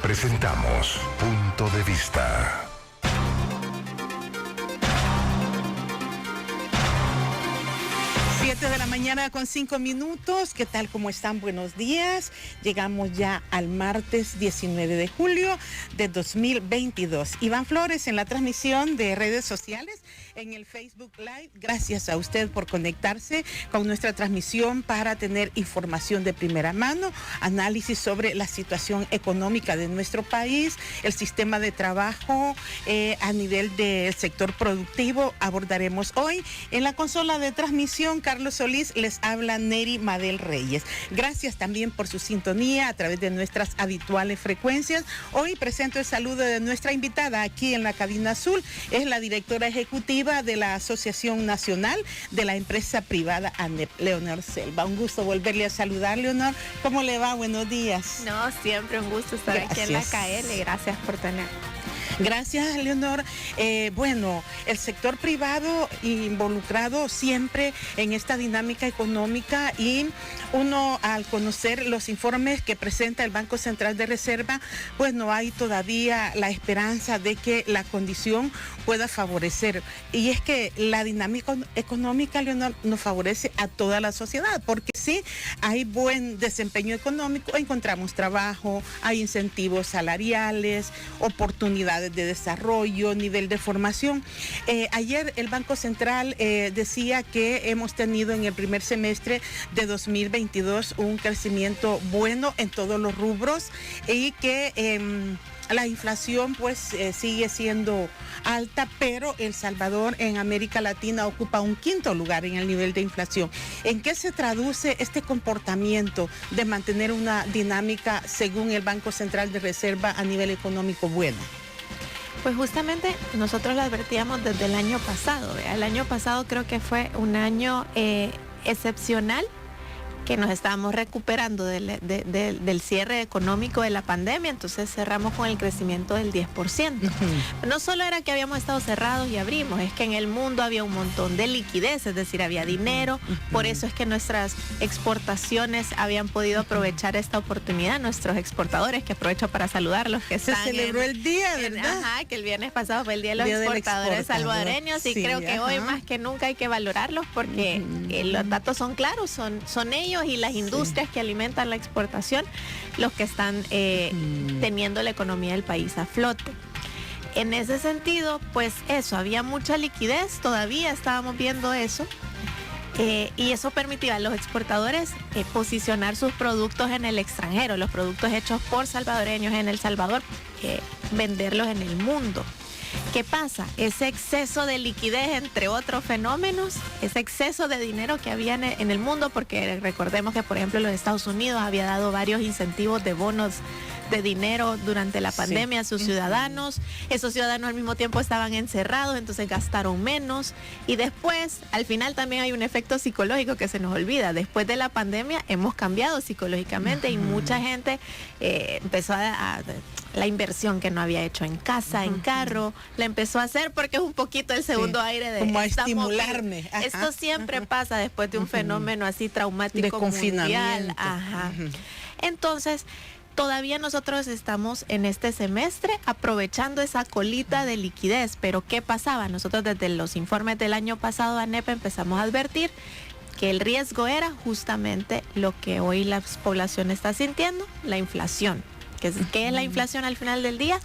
Presentamos Punto de Vista. 7 de la mañana con 5 minutos. ¿Qué tal? ¿Cómo están? Buenos días. Llegamos ya al martes 19 de julio de 2022. Iván Flores en la transmisión de redes sociales en el Facebook Live. Gracias a usted por conectarse con nuestra transmisión para tener información de primera mano, análisis sobre la situación económica de nuestro país, el sistema de trabajo a nivel del sector productivo. Abordaremos hoy en la consola de transmisión. Carlos Solís, les habla Neri Madel Reyes. Gracias también por su sintonía a través de nuestras habituales frecuencias. Hoy presento el saludo de nuestra invitada aquí en la cabina azul. Es la directora ejecutiva de la Asociación Nacional de la Empresa Privada ANEP, Leonor Selva. Un gusto volverle a saludar, Leonor. ¿Cómo le va? Buenos días. No, siempre un gusto estar aquí en la KL. Gracias por tener. Gracias, Leonor. Bueno, el sector privado involucrado siempre en esta dinámica económica, y uno, al conocer los informes que presenta el Banco Central de Reserva, pues no hay todavía la esperanza de que la condición pueda favorecer. Y es que la dinámica económica, Leonor, nos favorece a toda la sociedad, porque sí hay buen desempeño económico, encontramos trabajo, hay incentivos salariales, oportunidades de desarrollo, nivel de formación. Ayer el Banco Central decía que hemos tenido en el primer semestre de 2022 un crecimiento bueno en todos los rubros, y que la inflación pues sigue siendo alta, pero El Salvador en América Latina ocupa un quinto lugar en el nivel de inflación. ¿En qué se traduce este comportamiento de mantener una dinámica, según el Banco Central de Reserva, a nivel económico buena? Pues justamente nosotros lo advertíamos desde el año pasado. El año pasado creo que fue un año excepcional, que nos estábamos recuperando del cierre económico de la pandemia, entonces cerramos con el crecimiento del 10%. No solo era que habíamos estado cerrados y abrimos, es que en el mundo había un montón de liquidez, es decir, había dinero, por eso es que nuestras exportaciones habían podido aprovechar esta oportunidad, nuestros exportadores, que aprovecho para saludarlos, que se están celebró el día, ¿verdad? Ajá, que el viernes pasado fue el Día de los Exportadores Salvadoreños, y sí, creo que hoy más que nunca hay que valorarlos, porque los datos son claros, son ellos y las industrias que alimentan la exportación los que están teniendo la economía del país a flote. En ese sentido, pues eso, había mucha liquidez, todavía estábamos viendo eso, y eso permitía a los exportadores posicionar sus productos en el extranjero, los productos hechos por salvadoreños en El Salvador, venderlos en el mundo. ¿Qué pasa? Ese exceso de liquidez, entre otros fenómenos, ese exceso de dinero que había en el mundo, porque recordemos que, por ejemplo, los Estados Unidos había dado varios incentivos de bonos de dinero durante la pandemia a sus ciudadanos. Esos ciudadanos al mismo tiempo estaban encerrados, entonces gastaron menos. Y después, al final también hay un efecto psicológico que se nos olvida. Después de la pandemia hemos cambiado psicológicamente, y mucha gente empezó a la inversión que no había hecho en casa, en carro, la empezó a hacer porque es un poquito el segundo aire de... Como a estimularme. Esto siempre pasa después de un fenómeno así traumático de confinamiento. Mundial. Entonces, todavía nosotros estamos en este semestre aprovechando esa colita de liquidez, pero ¿qué pasaba? Nosotros desde los informes del año pasado, ANEP, empezamos a advertir que el riesgo era justamente lo que hoy la población está sintiendo, la inflación. ¿Qué es la inflación al final del día?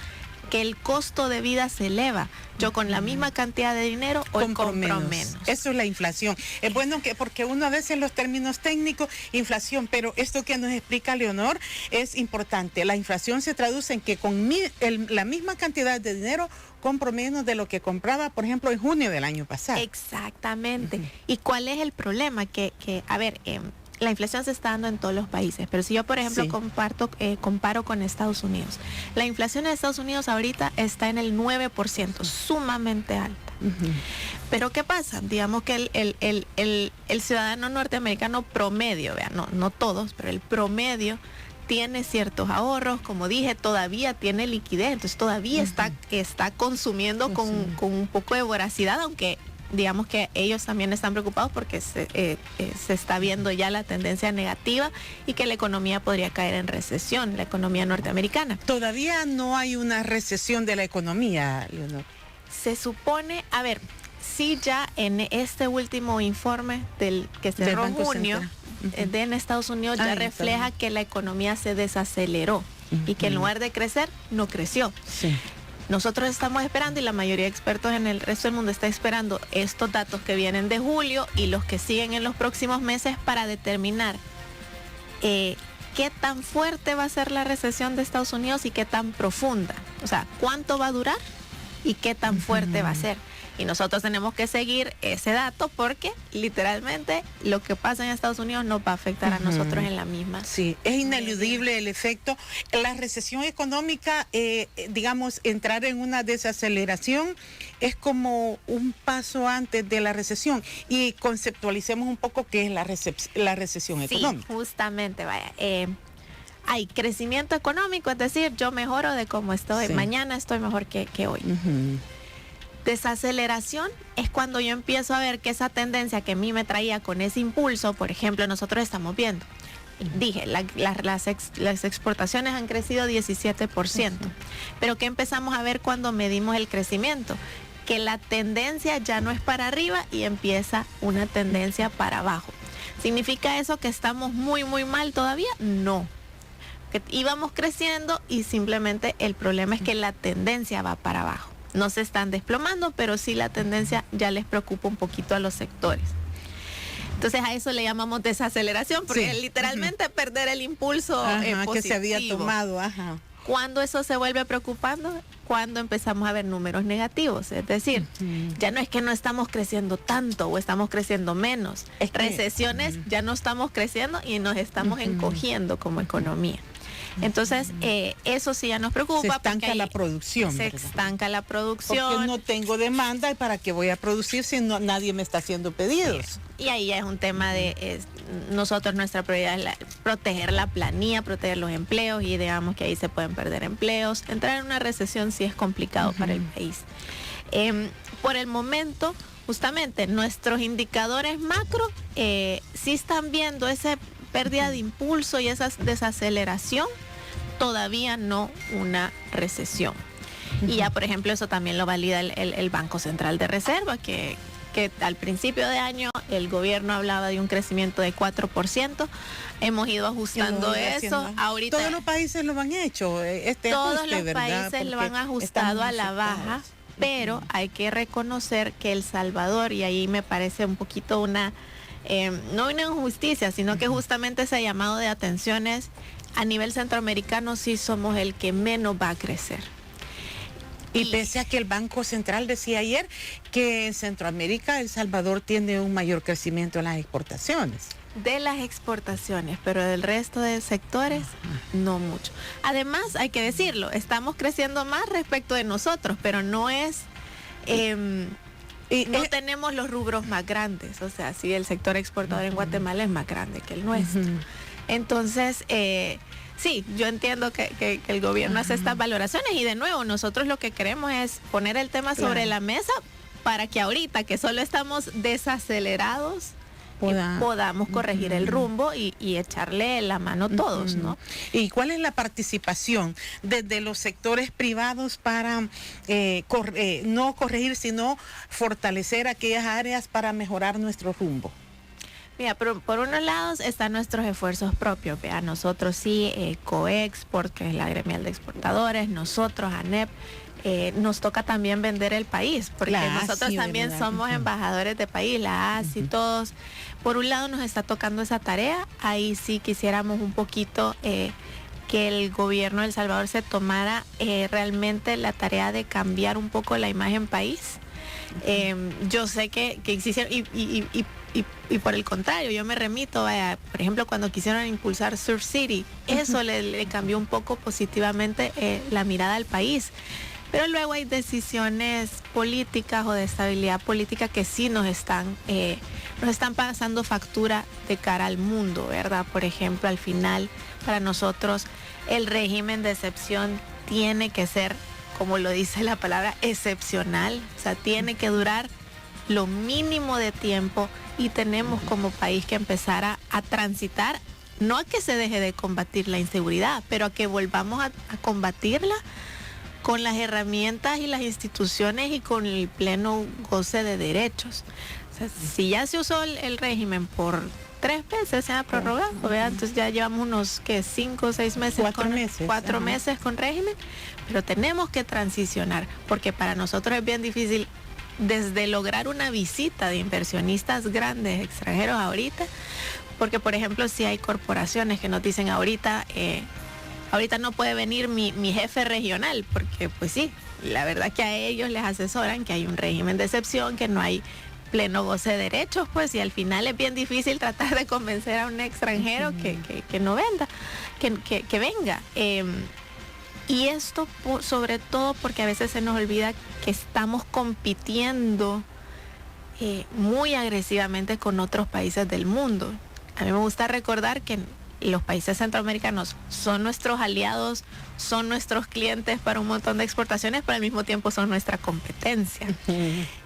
Que el costo de vida se eleva. Yo con la misma cantidad de dinero hoy compro menos. Eso es la inflación. Es bueno que, porque uno a veces los términos técnicos, inflación, pero esto que nos explica Leonor es importante. La inflación se traduce en que con la misma cantidad de dinero compro menos de lo que compraba, por ejemplo, en junio del año pasado. Exactamente. ¿Y cuál es el problema? La inflación se está dando en todos los países, pero si yo, por ejemplo, comparo con Estados Unidos, la inflación en Estados Unidos ahorita está en el 9%, sumamente alta. Pero ¿qué pasa? Digamos que el ciudadano norteamericano promedio, no todos, pero el promedio tiene ciertos ahorros, como dije, todavía tiene liquidez, entonces todavía está consumiendo con un poco de voracidad, aunque digamos que ellos también están preocupados porque se está viendo ya la tendencia negativa y que la economía podría caer en recesión, la economía norteamericana. Todavía no hay una recesión de la economía, Leonor. Se supone, a ver, sí, ya en este último informe del que cerró junio en Estados Unidos ya refleja que la economía se desaceleró y que en lugar de crecer, no creció. Sí. Nosotros estamos esperando, y la mayoría de expertos en el resto del mundo está esperando estos datos que vienen de julio y los que siguen en los próximos meses para determinar qué tan fuerte va a ser la recesión de Estados Unidos y qué tan profunda. O sea, cuánto va a durar y qué tan fuerte va a ser. Y nosotros tenemos que seguir ese dato porque literalmente lo que pasa en Estados Unidos nos va a afectar a nosotros en la misma. Sí, es ineludible el efecto. La recesión económica, digamos, entrar en una desaceleración es como un paso antes de la recesión. Y conceptualicemos un poco qué es la recesión económica. Sí, justamente, vaya. Hay crecimiento económico, es decir, yo mejoro de cómo estoy. Sí. Mañana estoy mejor que hoy. Desaceleración es cuando yo empiezo a ver que esa tendencia que a mí me traía con ese impulso, por ejemplo, nosotros estamos viendo, dije, las exportaciones han crecido 17%, pero ¿qué empezamos a ver cuando medimos el crecimiento? Que la tendencia ya no es para arriba y empieza una tendencia para abajo. ¿Significa eso que estamos muy, muy mal todavía? No. Que íbamos creciendo y simplemente el problema es que la tendencia va para abajo. No se están desplomando, pero sí la tendencia ya les preocupa un poquito a los sectores. Entonces a eso le llamamos desaceleración, porque literalmente perder el impulso positivo que se había tomado. ¿Cuándo eso se vuelve preocupando? Cuando empezamos a ver números negativos, es decir, ya no es que no estamos creciendo tanto o estamos creciendo menos. Recesiones ya no estamos creciendo y nos estamos encogiendo como economía. Entonces, eso sí ya nos preocupa. Se estanca la producción. Se estanca la producción. Porque no tengo demanda, ¿y para qué voy a producir si nadie me está haciendo pedidos? Y ahí ya es un tema de nosotros, nuestra prioridad es proteger la planilla, proteger los empleos, y digamos que ahí se pueden perder empleos. Entrar en una recesión sí es complicado para el país. Por el momento, justamente, nuestros indicadores macro sí están viendo esa pérdida de impulso y esa desaceleración, todavía no una recesión. Y ya, por ejemplo, eso también lo valida el Banco Central de Reserva, que al principio de año el gobierno hablaba de un crecimiento de 4%. Hemos ido ajustando eso. Ahorita todos los países lo han hecho. Todos los países lo han ajustado a la baja, pero hay que reconocer que El Salvador, y ahí me parece un poquito una no una injusticia, sino que justamente ese llamado de atención es, a nivel centroamericano sí somos el que menos va a crecer. Y pese a que el Banco Central decía ayer que en Centroamérica El Salvador tiene un mayor crecimiento en las exportaciones. De las exportaciones, pero del resto de sectores no mucho. Además, hay que decirlo, estamos creciendo más respecto de nosotros, pero no es... no tenemos los rubros más grandes, o sea, sí, el sector exportador en Guatemala es más grande que el nuestro. Entonces, sí, yo entiendo que el gobierno hace estas valoraciones, y de nuevo, nosotros lo que queremos es poner el tema sobre la mesa para que ahorita que solo estamos desacelerados, podamos corregir el rumbo y echarle la mano todos, ¿no? ¿Y cuál es la participación desde los sectores privados para no corregir, sino fortalecer aquellas áreas para mejorar nuestro rumbo? Mira, por unos lados están nuestros esfuerzos propios. Vea, nosotros sí, Coexport, que es la gremial de exportadores, nosotros, ANEP, nos toca también vender el país, porque nosotros también somos embajadores de país, la ASI, todos. Por un lado nos está tocando esa tarea, ahí sí quisiéramos un poquito que el gobierno de El Salvador se tomara realmente la tarea de cambiar un poco la imagen país. Yo sé que existieron, y por el contrario, yo me remito, vaya, por ejemplo, cuando quisieron impulsar Surf City, eso le cambió un poco positivamente la mirada al país. Pero luego hay decisiones políticas o de estabilidad política que sí nos están pasando factura de cara al mundo, ¿verdad? Por ejemplo, al final, para nosotros, el régimen de excepción tiene que ser, como lo dice la palabra, excepcional. O sea, tiene que durar lo mínimo de tiempo y tenemos como país que empezar a transitar, no a que se deje de combatir la inseguridad, pero a que volvamos a combatirla con las herramientas y las instituciones y con el pleno goce de derechos. O sea, si ya se usó el régimen por 3 veces, se ha prorrogado, ¿verdad? Entonces ya llevamos unos 5 o 6 meses, 4 meses con régimen, pero tenemos que transicionar, porque para nosotros es bien difícil desde lograr una visita de inversionistas grandes extranjeros ahorita, porque por ejemplo si hay corporaciones que nos dicen ahorita no puede venir mi jefe regional, porque pues sí, la verdad que a ellos les asesoran que hay un régimen de excepción, que no hay pleno goce de derechos, pues, y al final es bien difícil tratar de convencer a un extranjero que no venda, que venga. Y esto sobre todo porque a veces se nos olvida que estamos compitiendo muy agresivamente con otros países del mundo. A mí me gusta recordar que los países centroamericanos son nuestros aliados, son nuestros clientes para un montón de exportaciones, pero al mismo tiempo son nuestra competencia.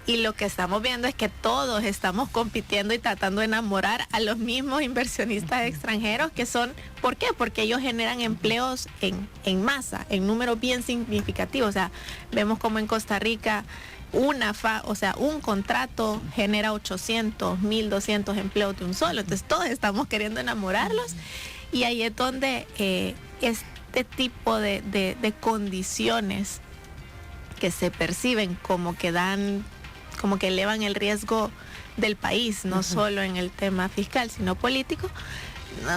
Y lo que estamos viendo es que todos estamos compitiendo y tratando de enamorar a los mismos inversionistas extranjeros que son, ¿por qué? Porque ellos generan empleos en masa, en números bien significativos. O sea, vemos como en Costa Rica un contrato genera 800, 1,200 empleos de un solo. Entonces todos estamos queriendo enamorarlos y ahí es donde este tipo de condiciones que se perciben como que elevan el riesgo del país, no solo en el tema fiscal, sino político,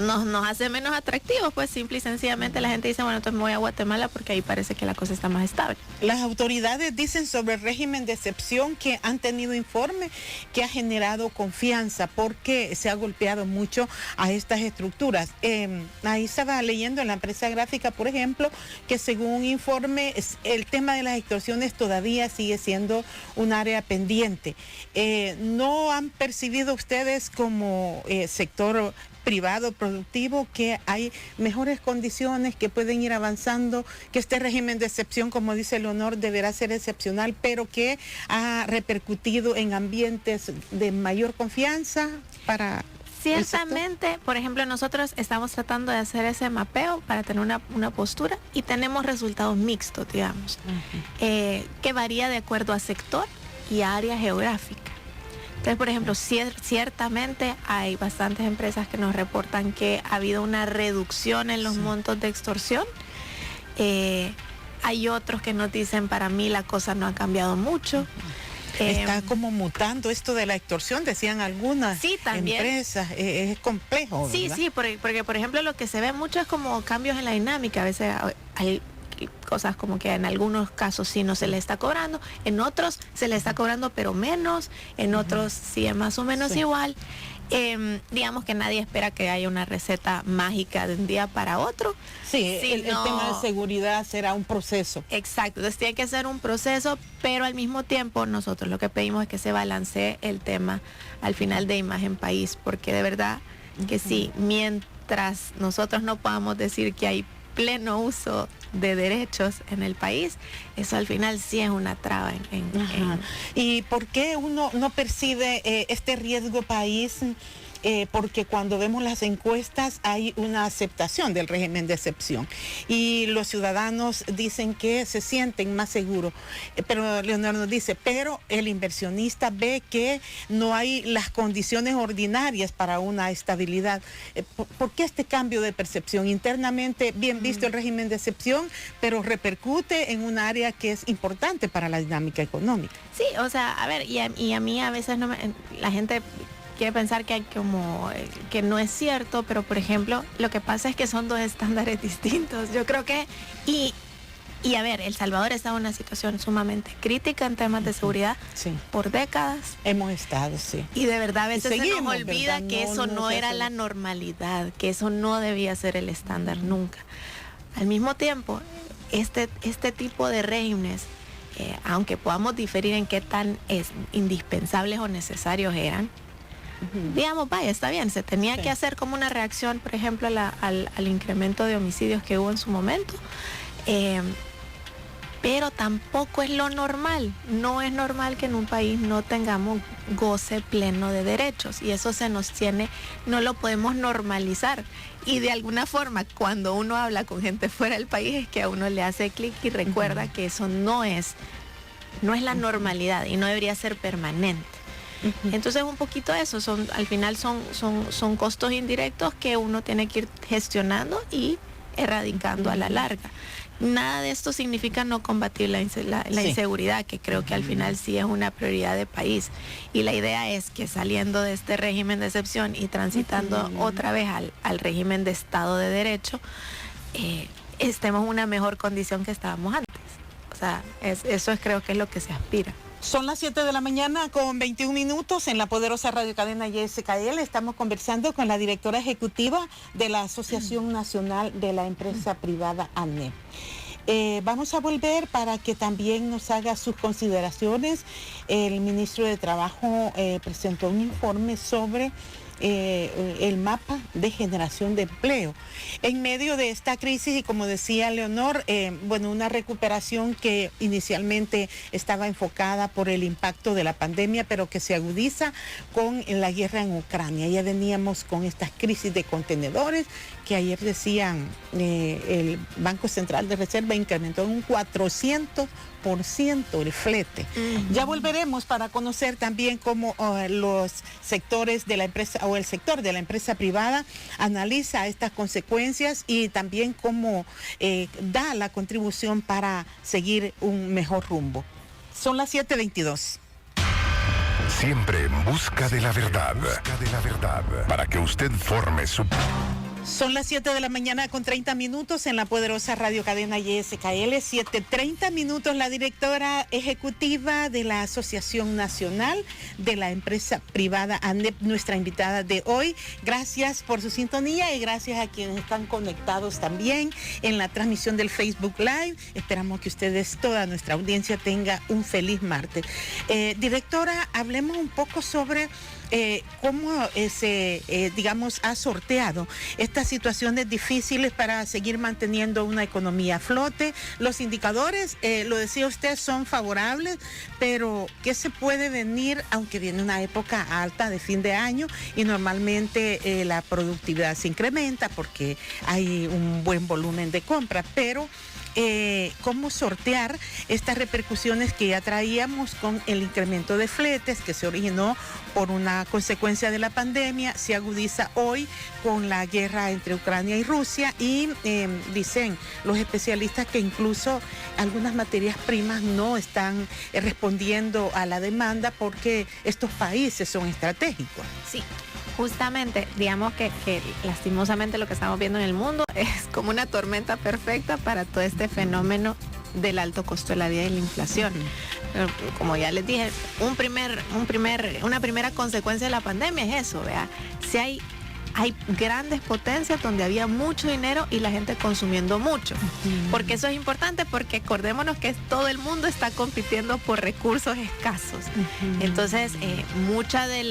nos hace menos atractivos, pues simple y sencillamente la gente dice, bueno, entonces me voy a Guatemala porque ahí parece que la cosa está más estable. Las autoridades dicen sobre el régimen de excepción que han tenido informe que ha generado confianza porque se ha golpeado mucho a estas estructuras. Ahí estaba leyendo en la empresa gráfica, por ejemplo, que según un informe el tema de las extorsiones todavía sigue siendo un área pendiente. ¿No han percibido ustedes como sector privado productivo que hay mejores condiciones, que pueden ir avanzando, que este régimen de excepción, como dice Leonor, deberá ser excepcional, pero que ha repercutido en ambientes de mayor confianza para... Ciertamente, por ejemplo, nosotros estamos tratando de hacer ese mapeo para tener una postura y tenemos resultados mixtos, digamos, que varía de acuerdo a sector y a área geográfica. Entonces, por ejemplo, ciertamente hay bastantes empresas que nos reportan que ha habido una reducción en los montos de extorsión. Hay otros que nos dicen, para mí la cosa no ha cambiado mucho. Está como mutando esto de la extorsión, decían algunas empresas, es complejo, ¿verdad? Sí, porque por ejemplo lo que se ve mucho es como cambios en la dinámica. A veces hay cosas como que en algunos casos sí no se le está cobrando, en otros se le está cobrando pero menos, en otros sí es más o menos igual. Digamos que nadie espera que haya una receta mágica de un día para otro. Sí, el tema de seguridad será un proceso. Exacto, entonces tiene que ser un proceso, pero al mismo tiempo nosotros lo que pedimos es que se balancee el tema al final de imagen país, porque de verdad que sí, mientras nosotros no podamos decir que hay pleno uso de derechos en el país, eso al final sí es una traba. ¿Y por qué uno no percibe este riesgo país? Porque cuando vemos las encuestas hay una aceptación del régimen de excepción y los ciudadanos dicen que se sienten más seguros, pero Leonardo nos dice, pero el inversionista ve que no hay las condiciones ordinarias para una estabilidad. ¿Por qué este cambio de percepción? Internamente bien visto el régimen de excepción, pero repercute en un área que es importante para la dinámica económica. Sí, o sea, a ver, y a mí a veces la gente quiere pensar que hay que no es cierto, pero por ejemplo, lo que pasa es que son dos estándares distintos. Yo creo que, y a ver, El Salvador está en una situación sumamente crítica en temas de seguridad por décadas. Hemos estado, sí. Y de verdad a veces se nos olvida ¿verdad? que eso no era la normalidad, que eso no debía ser el estándar nunca. Al mismo tiempo, este tipo de regímenes, aunque podamos diferir en qué tan indispensables o necesarios eran, digamos, vaya, está bien, se tenía que hacer como una reacción, por ejemplo, al incremento de homicidios que hubo en su momento, pero tampoco es lo normal. No es normal que en un país no tengamos goce pleno de derechos, y eso no lo podemos normalizar. Y de alguna forma, cuando uno habla con gente fuera del país, es que a uno le hace clic y recuerda que eso no es la normalidad y no debería ser permanente. Entonces un poquito eso, al final son costos indirectos que uno tiene que ir gestionando y erradicando a la larga. Nada de esto significa no combatir la inseguridad, que creo que al final sí es una prioridad de país. Y la idea es que saliendo de este régimen de excepción y transitando otra vez al régimen de Estado de Derecho, estemos en una mejor condición que estábamos antes. O sea, eso creo que es lo que se aspira. Son las 7 de la mañana con 21 minutos en la poderosa radiocadena YSKL. Estamos conversando con la directora ejecutiva de la Asociación Nacional de la Empresa Privada, ANEP. Vamos a volver para que también nos haga sus consideraciones. El ministro de Trabajo presentó un informe sobre el mapa de generación de empleo. En medio de esta crisis, y como decía Leonor, una recuperación que inicialmente estaba enfocada por el impacto de la pandemia, pero que se agudiza con la guerra en Ucrania. Ya veníamos con estas crisis de contenedores, que ayer decían el Banco Central de Reserva incrementó en un 400% el flete. Ya volveremos para conocer también cómo los sectores de la empresa o el sector de la empresa privada analiza estas consecuencias y también cómo da la contribución para seguir un mejor rumbo. Son las 7:22. Siempre en busca de la verdad. Para que usted forme su... Son las 7 de la mañana con 30 minutos en la poderosa radiocadena YSKL. 7:30 minutos. La directora ejecutiva de la Asociación Nacional de la Empresa Privada, ANEP, nuestra invitada de hoy. Gracias por su sintonía y gracias a quienes están conectados también en la transmisión del Facebook Live. Esperamos que ustedes, toda nuestra audiencia, tenga un feliz martes. Directora, hablemos un poco sobre cómo ha sorteado estas situaciones difíciles para seguir manteniendo una economía a flote. Los indicadores, lo decía usted, son favorables, pero ¿qué se puede venir, aunque viene una época alta de fin de año y normalmente la productividad se incrementa porque hay un buen volumen de compra, pero cómo sortear estas repercusiones que ya traíamos con el incremento de fletes que se originó por una consecuencia de la pandemia, se agudiza hoy con la guerra entre Ucrania y Rusia y dicen los especialistas que incluso algunas materias primas no están respondiendo a la demanda porque estos países son estratégicos. Sí. Justamente, digamos que lastimosamente lo que estamos viendo en el mundo es como una tormenta perfecta para todo este fenómeno del alto costo de la vida y la inflación. Pero, como ya les dije, una primera consecuencia de la pandemia es eso, ¿vea? Si hay grandes potencias donde había mucho dinero y la gente consumiendo mucho. Porque eso es importante, porque acordémonos que todo el mundo está compitiendo por recursos escasos. Entonces, muchas de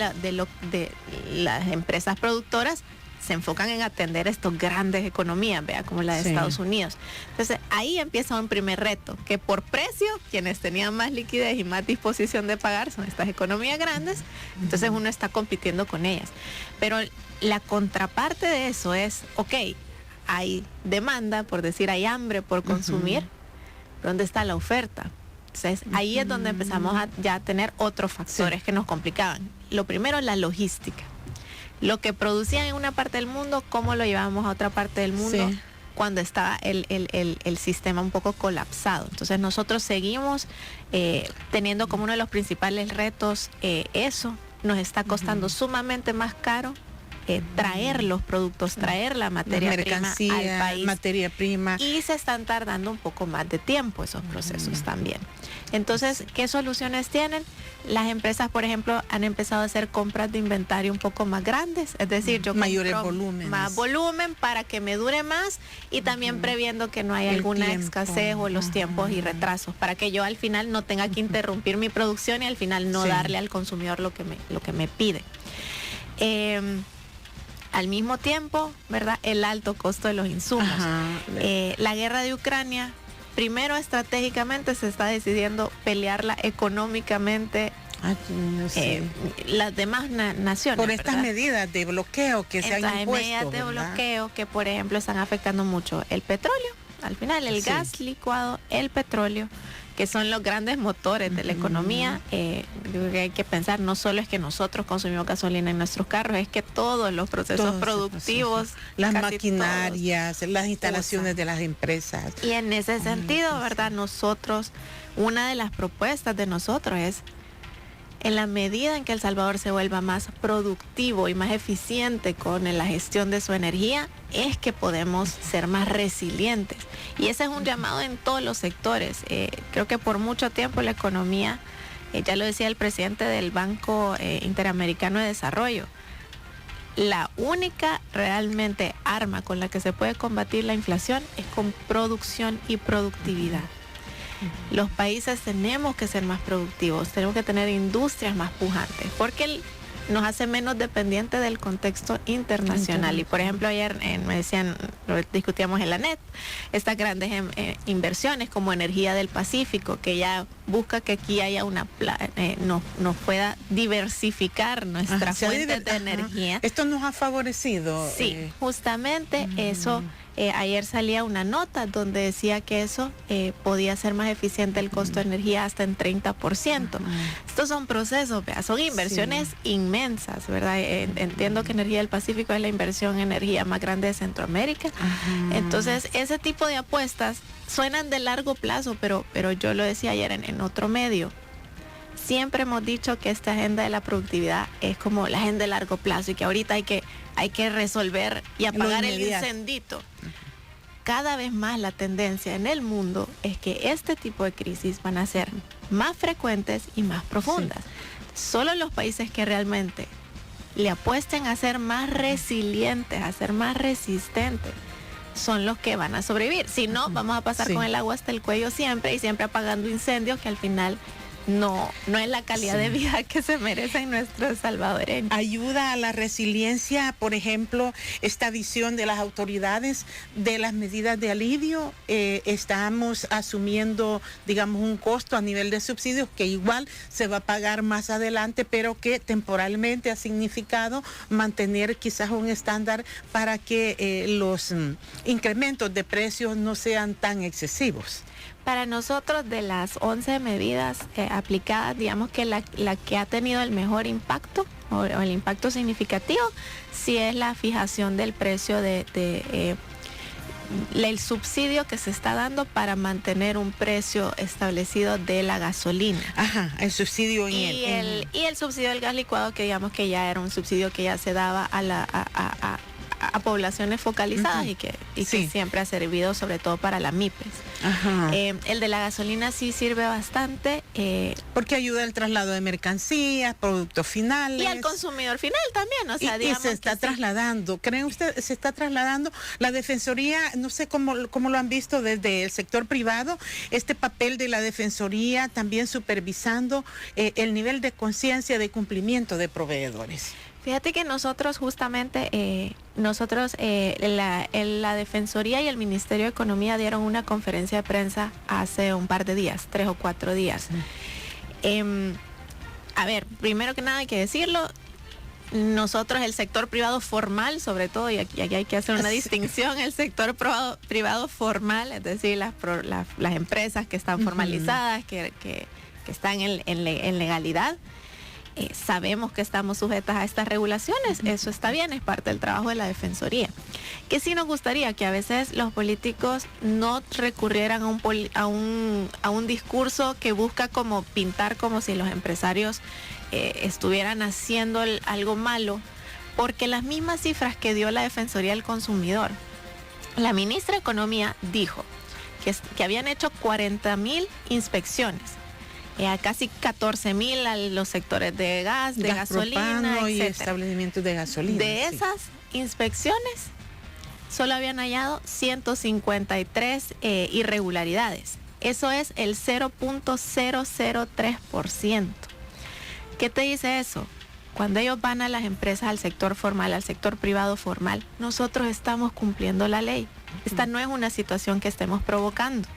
las empresas productoras se enfocan en atender estas grandes economías, vea, como la de Estados Unidos. Entonces, ahí empieza un primer reto, que por precio, quienes tenían más liquidez y más disposición de pagar son estas economías grandes, entonces uno está compitiendo con ellas. Pero la contraparte de eso es, hay demanda, por decir, hay hambre por consumir, ¿dónde está la oferta? Entonces, ahí es donde empezamos a tener otros factores que nos complicaban. Lo primero, la logística. Lo que producían en una parte del mundo, ¿cómo lo llevábamos a otra parte del mundo? Cuando estaba el sistema un poco colapsado. Entonces nosotros seguimos teniendo como uno de los principales retos eso. Nos está costando sumamente más caro traer los productos, traer la materia prima al país. Materia prima. Y se están tardando un poco más de tiempo esos procesos también. Entonces, ¿qué soluciones tienen? Las empresas, por ejemplo, han empezado a hacer compras de inventario un poco más grandes, es decir, yo compro más volumen para que me dure más y también previendo que no haya alguna escasez o los tiempos y retrasos, para que yo al final no tenga que interrumpir mi producción y al final no darle al consumidor lo que me pide. Al mismo tiempo, ¿verdad? El alto costo de los insumos. La guerra de Ucrania primero estratégicamente se está decidiendo pelearla económicamente las demás naciones. Por estas medidas de bloqueo que se han impuesto. Medidas de bloqueo que, por ejemplo, están afectando mucho el petróleo. Al final, el gas licuado, el petróleo, que son los grandes motores de la economía. Yo creo que hay que pensar, no solo es que nosotros consumimos gasolina en nuestros carros, es que todos los procesos productivos, las maquinarias, las instalaciones de las empresas. Y en ese sentido, ¿verdad? Nosotros, una de las propuestas de nosotros es, en la medida en que El Salvador se vuelva más productivo y más eficiente con la gestión de su energía, es que podemos ser más resilientes. Y ese es un llamado en todos los sectores. Creo que por mucho tiempo la economía, ya lo decía el presidente del Banco Interamericano de Desarrollo, la única realmente arma con la que se puede combatir la inflación es con producción y productividad. Los países tenemos que ser más productivos, tenemos que tener industrias más pujantes, porque nos hace menos dependientes del contexto internacional. Y por ejemplo, ayer me decían, lo discutíamos en la NET, estas grandes inversiones como Energía del Pacífico, que ya busca que aquí haya nos pueda diversificar nuestra fuente de energía. Esto nos ha favorecido. Sí, justamente eso. Ayer salía una nota donde decía que eso podía ser más eficiente el costo de energía hasta en 30%. Estos son procesos, son inversiones inmensas, ¿verdad? Entiendo que Energía del Pacífico es la inversión en energía más grande de Centroamérica. Entonces, ese tipo de apuestas suenan de largo plazo, pero yo lo decía ayer en otro medio. Siempre hemos dicho que esta agenda de la productividad es como la agenda de largo plazo y que ahorita hay que resolver y apagar el incendito. Cada vez más la tendencia en el mundo es que este tipo de crisis van a ser más frecuentes y más profundas. Solo los países que realmente le apuesten a ser más resilientes, a ser más resistentes, son los que van a sobrevivir. Si no, vamos a pasar con el agua hasta el cuello siempre y siempre apagando incendios que al final no es la calidad de vida que se merecen nuestros salvadoreños. Ayuda a la resiliencia, por ejemplo, esta visión de las autoridades de las medidas de alivio. Estamos asumiendo, digamos, un costo a nivel de subsidios que igual se va a pagar más adelante, pero que temporalmente ha significado mantener quizás un estándar para que los incrementos de precios no sean tan excesivos. Para nosotros, de las 11 medidas aplicadas, digamos que la que ha tenido el mejor impacto o el impacto significativo, sí es la fijación del precio el subsidio que se está dando para mantener un precio establecido de la gasolina. El subsidio y el subsidio del gas licuado, que digamos que ya era un subsidio que ya se daba a poblaciones focalizadas y que siempre ha servido sobre todo para la MIPES. El de la gasolina sí sirve bastante. Porque ayuda al traslado de mercancías, productos finales. Y al consumidor final también. O sea, y se está trasladando. ¿Creen ustedes se está trasladando? La Defensoría, no sé cómo lo han visto desde el sector privado, este papel de la Defensoría también supervisando el nivel de conciencia de cumplimiento de proveedores. Fíjate que nosotros justamente, la Defensoría y el Ministerio de Economía dieron una conferencia de prensa hace un par de días, 3 o 4 días. A ver, primero que nada hay que decirlo, nosotros el sector privado formal, sobre todo, y aquí hay que hacer una distinción, el sector privado formal, es decir, las empresas que están formalizadas, que están en legalidad. Sabemos que estamos sujetas a estas regulaciones, eso está bien, es parte del trabajo de la Defensoría. Que sí nos gustaría que a veces los políticos no recurrieran a un discurso que busca como pintar como si los empresarios estuvieran haciendo algo malo, porque las mismas cifras que dio la Defensoría del Consumidor, la ministra de Economía dijo que habían hecho 40,000 inspecciones. A casi 14,000 a los sectores de gas, de gasolina, y establecimientos de gasolina. De esas inspecciones, solo habían hallado 153 irregularidades. Eso es el 0.003%. ¿Qué te dice eso? Cuando ellos van a las empresas, al sector formal, al sector privado formal, nosotros estamos cumpliendo la ley. Esta no es una situación que estemos provocando.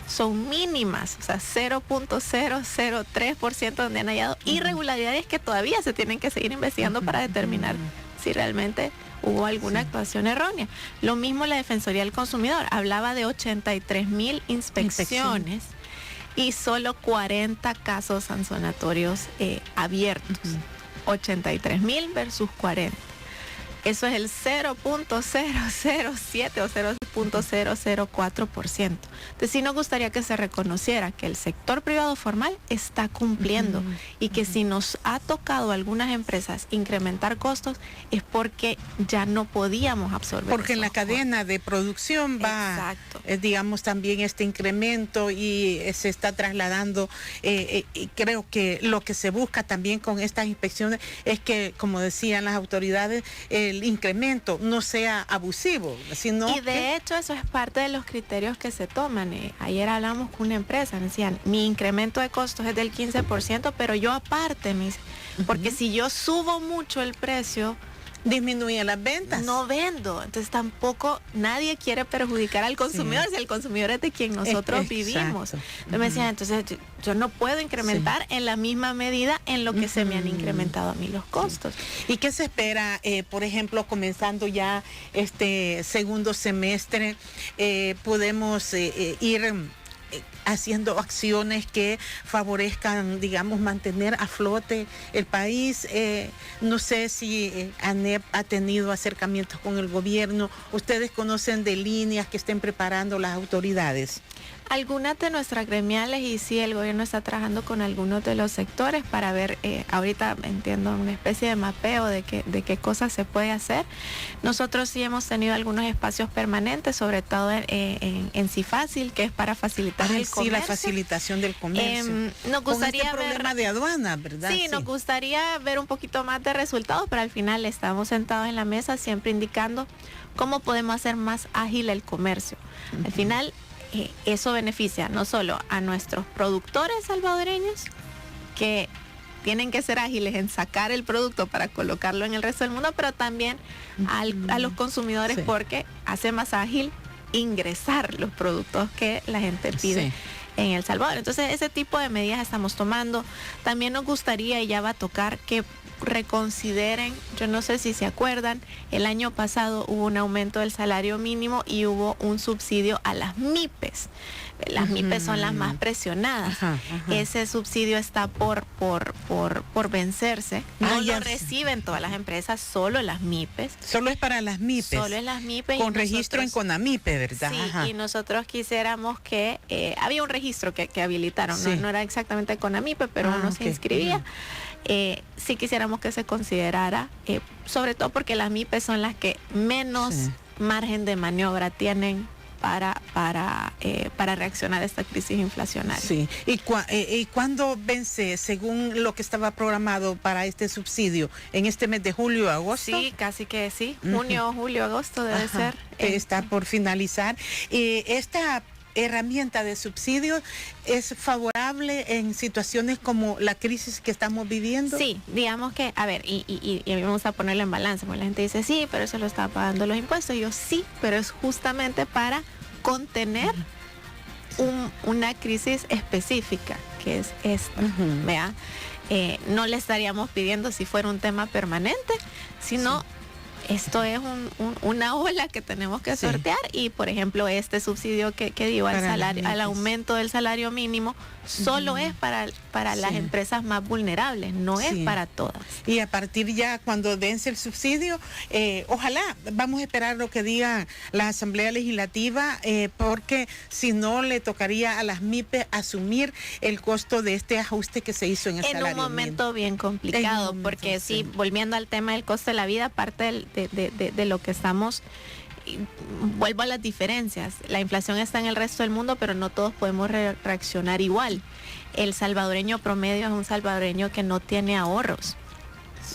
son mínimas, o sea, 0.003% donde han hallado irregularidades que todavía se tienen que seguir investigando para determinar si realmente hubo alguna actuación errónea. Lo mismo la Defensoría del Consumidor, hablaba de 83,000 inspecciones y solo 40 casos sancionatorios abiertos. 83,000 versus 40. Eso es el 0.007 o 0.004%. Entonces sí nos gustaría que se reconociera que el sector privado formal está cumpliendo y que si nos ha tocado a algunas empresas incrementar costos es porque ya no podíamos absorber. Porque en la cadena de producción va, digamos, también este incremento y se está trasladando. Y creo que lo que se busca también con estas inspecciones es que, como decían las autoridades, el incremento no sea abusivo, sino y de hecho eso es parte de los criterios que se toman. Ayer hablamos con una empresa, me decían, mi incremento de costos es del 15%, pero yo aparte, porque si yo subo mucho el precio, disminuye las ventas. No vendo. Entonces tampoco nadie quiere perjudicar al consumidor, si el consumidor es de quien nosotros vivimos. Entonces me decían, entonces yo no puedo incrementar en la misma medida en lo que se me han incrementado a mí los costos. ¿Y qué se espera, por ejemplo, comenzando ya este segundo semestre? Podemos ir haciendo acciones que favorezcan, digamos, mantener a flote el país. No sé si ANEP ha tenido acercamientos con el gobierno. ¿Ustedes conocen de líneas que estén preparando las autoridades? Algunas de nuestras gremiales, y sí, el gobierno está trabajando con algunos de los sectores para ver, ahorita entiendo, una especie de mapeo de qué cosas se puede hacer. Nosotros sí hemos tenido algunos espacios permanentes, sobre todo en CIFACIL, que es para facilitar el comercio. Sí, la facilitación del comercio. Nos gustaría con este problema de aduana, ¿verdad? Sí, nos gustaría ver un poquito más de resultados, pero al final estamos sentados en la mesa siempre indicando cómo podemos hacer más ágil el comercio. Al final, eso beneficia no solo a nuestros productores salvadoreños, que tienen que ser ágiles en sacar el producto para colocarlo en el resto del mundo, pero también a los consumidores, porque hace más ágil ingresar los productos que la gente pide en El Salvador. Entonces ese tipo de medidas estamos tomando. También nos gustaría, y ya va a tocar, que reconsideren, yo no sé si se acuerdan, el año pasado hubo un aumento del salario mínimo y hubo un subsidio a las MIPES. Las MIPES son las más presionadas. Ese subsidio está por vencerse. No lo reciben todas las empresas, solo las MIPES. Solo es para las MIPES. Solo es las MIPES. Con registro en CONAMIPE, ¿verdad? Sí, y nosotros quisiéramos que había un registro que habilitaron, no era exactamente CONAMIPE, pero uno se inscribía. Sí quisiéramos que se considerara, sobre todo porque las MIPES son las que menos margen de maniobra tienen para reaccionar a esta crisis inflacionaria. Sí. ¿Y cuándo vence, según lo que estaba programado para este subsidio? ¿En este mes de julio, agosto? Sí, casi que sí. Junio, julio, agosto debe ser. Está por finalizar. Esta herramienta de subsidio es favorable en situaciones como la crisis que estamos viviendo. Sí, digamos que, a ver, y vamos a ponerlo en balance, porque la gente dice, sí, pero eso lo está pagando los impuestos. Y yo, sí, pero es justamente para contener una crisis específica, que es esta, ¿vea? No le estaríamos pidiendo si fuera un tema permanente, sino esto es una ola que tenemos que sortear, y por ejemplo este subsidio que dio al aumento del salario mínimo solo es para las empresas más vulnerables, no es para todas. Y a partir ya cuando vence el subsidio, ojalá, vamos a esperar lo que diga la Asamblea Legislativa, porque si no le tocaría a las MIPES asumir el costo de este ajuste que se hizo en el salario mínimo. En un momento bien complicado, porque sí, volviendo al tema del costo de la vida, parte de lo que estamos, vuelvo a las diferencias. La inflación está en el resto del mundo, pero no todos podemos reaccionar igual. El salvadoreño promedio es un salvadoreño que no tiene ahorros.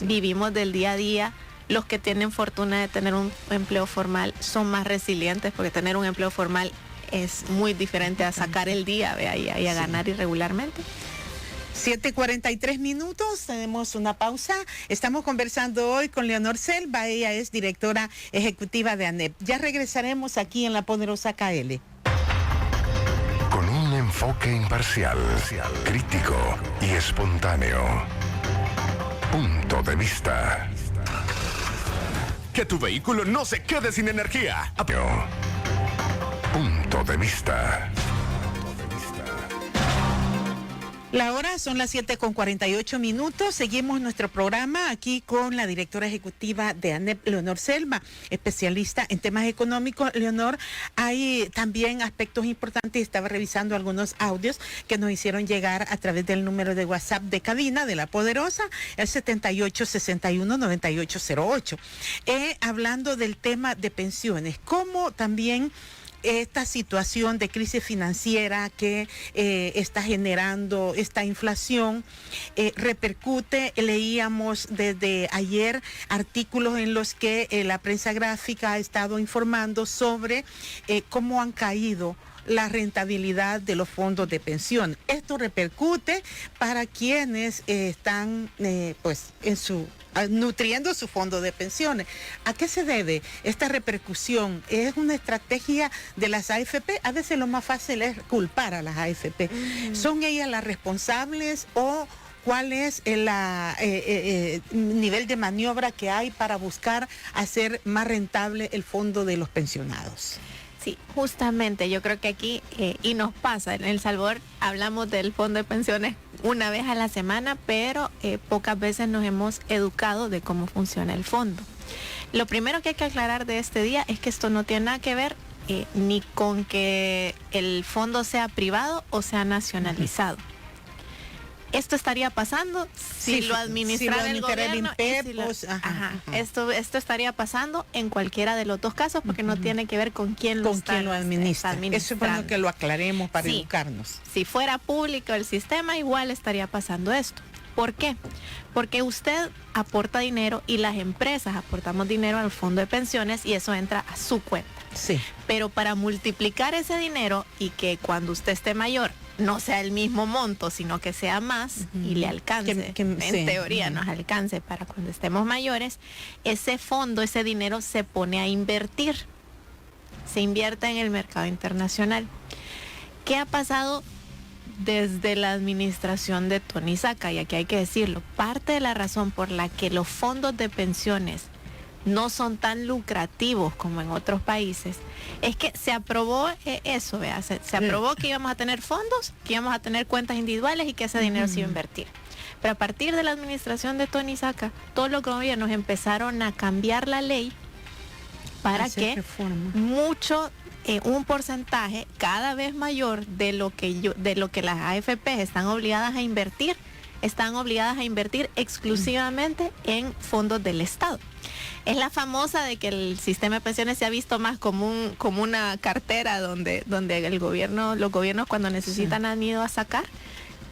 Vivimos del día a día. Los que tienen fortuna de tener un empleo formal son más resilientes, porque tener un empleo formal es muy diferente a sacar el día, y a ganar irregularmente. 7:43, tenemos una pausa. Estamos conversando hoy con Leonor Selva, ella es directora ejecutiva de ANEP. Ya regresaremos aquí en La Poderosa KL. Con un enfoque imparcial, crítico y espontáneo. Punto de vista. Que tu vehículo no se quede sin energía. Punto de vista. La hora son las 7:48. Seguimos nuestro programa aquí con la directora ejecutiva de ANEP, Leonor Selva, especialista en temas económicos. Leonor, hay también aspectos importantes. Estaba revisando algunos audios que nos hicieron llegar a través del número de WhatsApp de cabina de La Poderosa, el 7861-9808. Hablando del tema de pensiones, cómo también esta situación de crisis financiera que está generando esta inflación repercute. Leíamos desde ayer artículos en los que la prensa gráfica ha estado informando sobre cómo han caído la rentabilidad de los fondos de pensión. Esto repercute para quienes están nutriendo su fondo de pensiones. ¿A qué se debe esta repercusión? ¿Es una estrategia de las AFP? A veces lo más fácil es culpar a las AFP. ¿Son ellas las responsables o cuál es el nivel de maniobra que hay para buscar hacer más rentable el fondo de los pensionados? Sí, justamente yo creo que aquí, y nos pasa, en El Salvador hablamos del fondo de pensiones una vez a la semana, pero pocas veces nos hemos educado de cómo funciona el fondo. Lo primero que hay que aclarar de este día es que esto no tiene nada que ver ni con que el fondo sea privado o sea nacionalizado. Esto estaría pasando si lo administrara el gobierno. Esto estaría pasando en cualquiera de los dos casos porque no tiene que ver con quién lo administra. Eso es bueno que lo aclaremos para educarnos. Si fuera público el sistema, igual estaría pasando esto. ¿Por qué? Porque usted aporta dinero y las empresas aportamos dinero al fondo de pensiones y eso entra a su cuenta. Sí. Pero para multiplicar ese dinero y que cuando usted esté mayor no sea el mismo monto, sino que sea más y le alcance, en teoría nos alcance para cuando estemos mayores, ese fondo, ese dinero se pone a invertir, se invierte en el mercado internacional. ¿Qué ha pasado desde la administración de Tony Saca? Y aquí hay que decirlo, parte de la razón por la que los fondos de pensiones no son tan lucrativos como en otros países, es que se aprobó eso, ¿vea? Se aprobó que íbamos a tener fondos, que íbamos a tener cuentas individuales y que ese dinero se iba a invertir. Pero a partir de la administración de Tony Saca, todos los gobiernos empezaron a cambiar la ley para que un porcentaje cada vez mayor de lo que las AFP están obligadas a invertir exclusivamente en fondos del Estado. Es la famosa de que el sistema de pensiones se ha visto más como una cartera donde los gobiernos cuando necesitan han ido a sacar,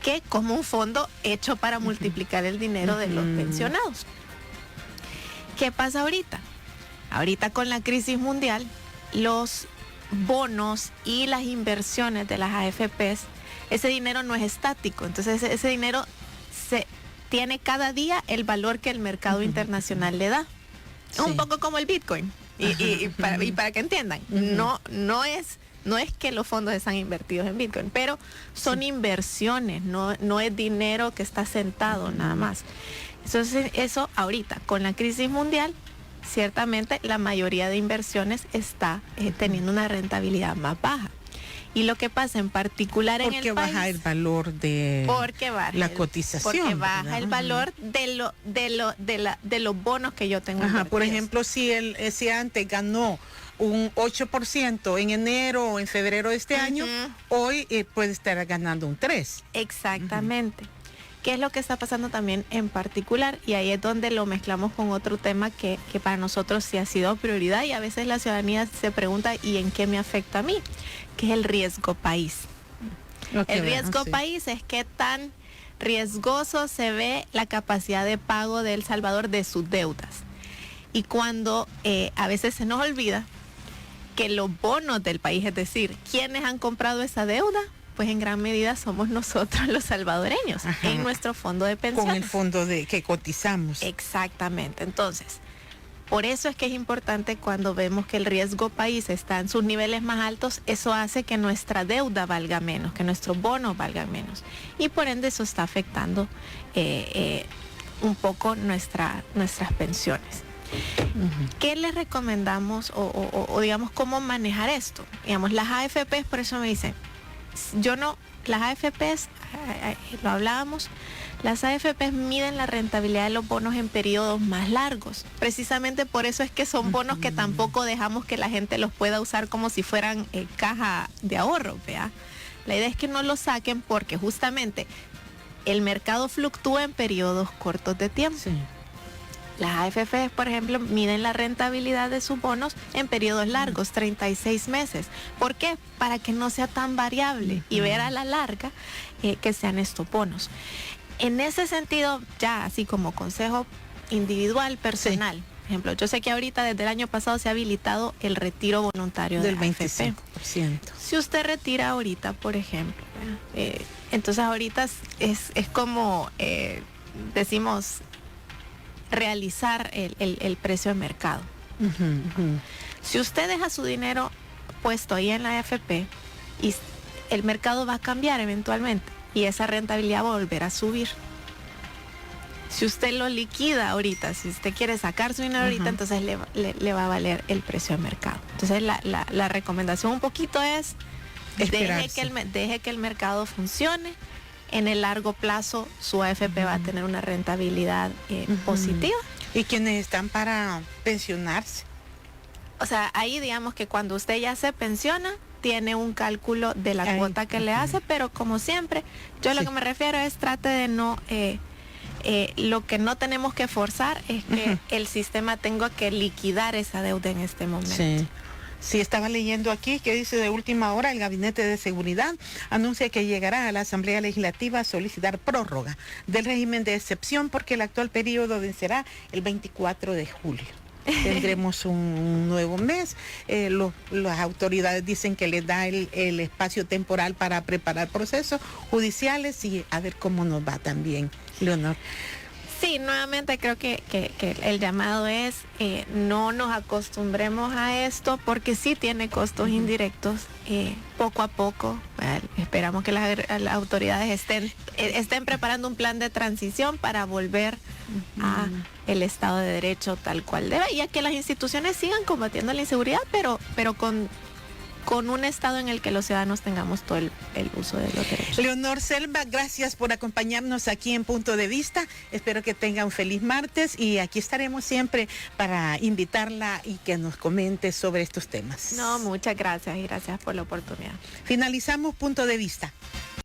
que como un fondo hecho para multiplicar el dinero de los pensionados. ¿Qué pasa ahorita? Ahorita con la crisis mundial, los bonos y las inversiones de las AFPs, ese dinero no es estático, entonces ese dinero tiene cada día el valor que el mercado internacional le da. Sí. Un poco como el Bitcoin. Y para que entiendan, no es que los fondos están invertidos en Bitcoin, pero son inversiones, no es dinero que está sentado nada más. Entonces eso ahorita, con la crisis mundial, ciertamente la mayoría de inversiones está teniendo una rentabilidad más baja. Y lo que pasa en particular en el país... Porque baja el valor de la cotización. Porque baja el valor de los bonos que yo tengo. Por ejemplo, si antes ganó un 8% en enero o en febrero de este año, hoy puede estar ganando un 3%. Exactamente. ¿Qué es lo que está pasando también en particular? Y ahí es donde lo mezclamos con otro tema que para nosotros sí ha sido prioridad y a veces la ciudadanía se pregunta ¿y en qué me afecta a mí? Que es el riesgo país. El riesgo país es qué tan riesgoso se ve la capacidad de pago de El Salvador de sus deudas. Y cuando a veces se nos olvida que los bonos del país, es decir, ¿quiénes han comprado esa deuda? Pues en gran medida somos nosotros los salvadoreños, en nuestro fondo de pensiones. Con el fondo que cotizamos. Exactamente. Entonces, Por eso es que es importante cuando vemos que el riesgo país está en sus niveles más altos, eso hace que nuestra deuda valga menos, que nuestros bonos valgan menos. Y por ende eso está afectando un poco nuestras pensiones. ¿Qué les recomendamos o digamos cómo manejar esto? Digamos, las AFPs, por eso me dicen, las AFPs, lo hablábamos, las AFPs miden la rentabilidad de los bonos en periodos más largos. Precisamente por eso es que son bonos que tampoco dejamos que la gente los pueda usar como si fueran caja de ahorro, ¿vea? La idea es que no los saquen porque justamente el mercado fluctúa en periodos cortos de tiempo. Sí. Las AFPs, por ejemplo, miden la rentabilidad de sus bonos en periodos largos, 36 meses. ¿Por qué? Para que no sea tan variable y ver a la larga que sean estos bonos. En ese sentido, ya así como consejo individual, personal, por ejemplo, yo sé que ahorita desde el año pasado se ha habilitado el retiro voluntario del 25%. Si usted retira ahorita, por ejemplo, entonces ahorita es como decimos, realizar el precio de mercado. Si usted deja su dinero puesto ahí en la AFP y el mercado va a cambiar eventualmente y esa rentabilidad va a volver a subir. Si usted lo liquida ahorita, si usted quiere sacar su dinero ahorita, entonces le va a valer el precio de mercado. Entonces la recomendación un poquito es deje que el mercado funcione. En el largo plazo su AFP va a tener una rentabilidad positiva. ¿Y quienes están para pensionarse? O sea, ahí digamos que cuando usted ya se pensiona, tiene un cálculo de la cuota que le hace, pero como siempre, yo lo que me refiero es trate de no... lo que no tenemos que forzar es que el sistema tenga que liquidar esa deuda en este momento. Sí. Sí, estaba leyendo aquí que dice de última hora el Gabinete de Seguridad anuncia que llegará a la Asamblea Legislativa a solicitar prórroga del régimen de excepción porque el actual periodo vencerá el 24 de julio. Tendremos un nuevo mes. Las autoridades dicen que les da el espacio temporal para preparar procesos judiciales y a ver cómo nos va también, Leonor. Sí, nuevamente creo que el llamado es no nos acostumbremos a esto porque sí tiene costos indirectos. Poco a poco, esperamos que las autoridades estén preparando un plan de transición para volver a el Estado de Derecho tal cual debe y a que las instituciones sigan combatiendo la inseguridad, pero con un Estado en el que los ciudadanos tengamos todo el uso de los derechos. Leonor Selva, gracias por acompañarnos aquí en Punto de Vista. Espero que tenga un feliz martes y aquí estaremos siempre para invitarla y que nos comente sobre estos temas. No, muchas gracias y gracias por la oportunidad. Finalizamos Punto de Vista.